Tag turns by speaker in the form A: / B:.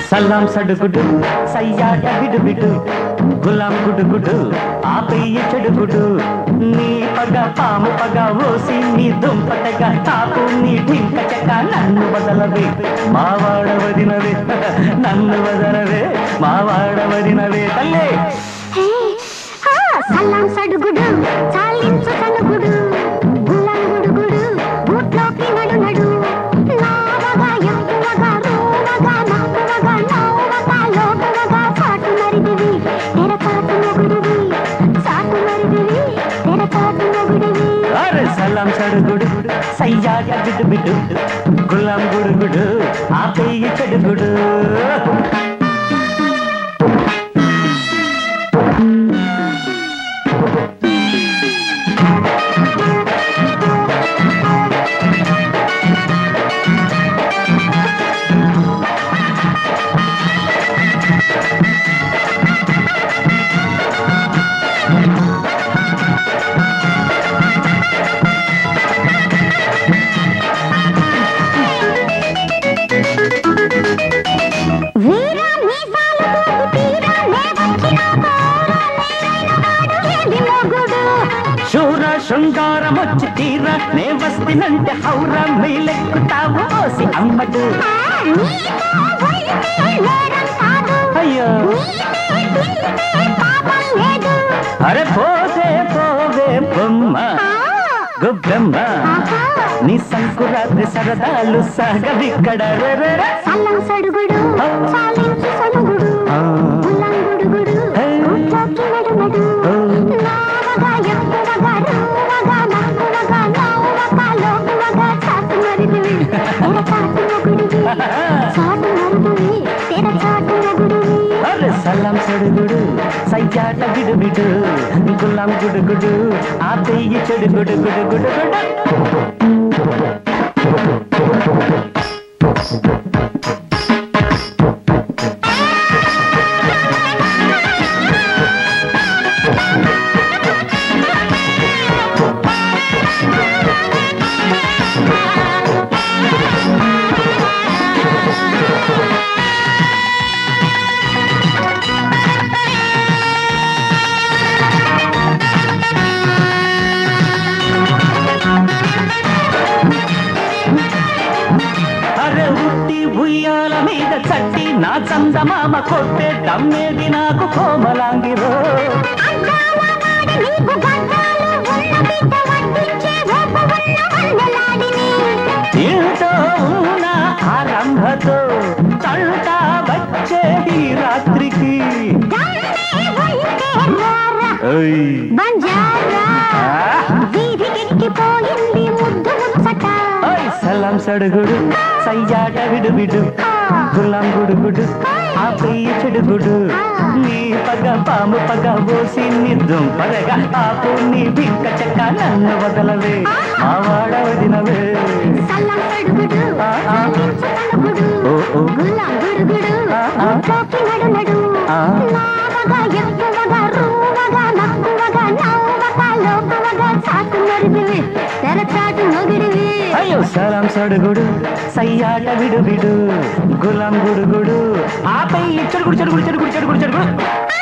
A: సలాం సడుగుడు సయ్యాట బిడు గులాం గుడుగుడు ఆపయ్య చెడుగుడు నీ పగ పాము పగ ఓసి నీ దుంపటగా తాపు నీ ఢింకచక నన్ను వదలవే మావాడవదినవే నన్ను వదలవే మావాడవదినవే తల్లే
B: సలాం సడుగుడు చాలించు కనుగుడు గులాం గుడుగుడు బూట్లోకి నడు నడు
A: సలాం సడుగుడు సయ్యాట బిడు గులాం గుడుగుడు ఆపేయి చెడుగుడు శృంగారమొచ్చి తీరా నే వస్తినంటే హౌరా మేలెక్కుతావు ఓసి అమ్మడు అయ్యో అరే పోతే పోవే బొమ్మ గొబ్బెమ్మ నీ సంకురాత్రి సరదాలు సాగవిక్కడ
B: సడుగుడు చాలించు సనుగుడు గులాంగుడుగుడు నడు
A: సలాం సడుగుడు సయ్యాట బిడు గులాం గుడుగుడు ఆపేయి చెడుగుడు గుడు గుడు చట్టి నా చందమామ కొట్టే దమ్మేది నాకు కోమలాంగిరో ఇంటో ఉన్న ఆరంభతో తంట వచ్చే ఈ రాత్రికి సలాం సడుగుడు సయ్యాట బిడు గులాం గుడుగుడు ఆపేయి చెడుగుడు నీ పగ పాము పగ ఓసి నీ దుంపదగా ఆపు నీ భింక చెక్క నన్ను వదలవే మావాడవదినవే అయ్యో సలాం సడుగుడు సయ్యాట బిడు గులాం గుడుగుడు ఆపై చెడుగుడు చెడుగుడు చెడుగుడు చెడుగుడు చెడుగుడు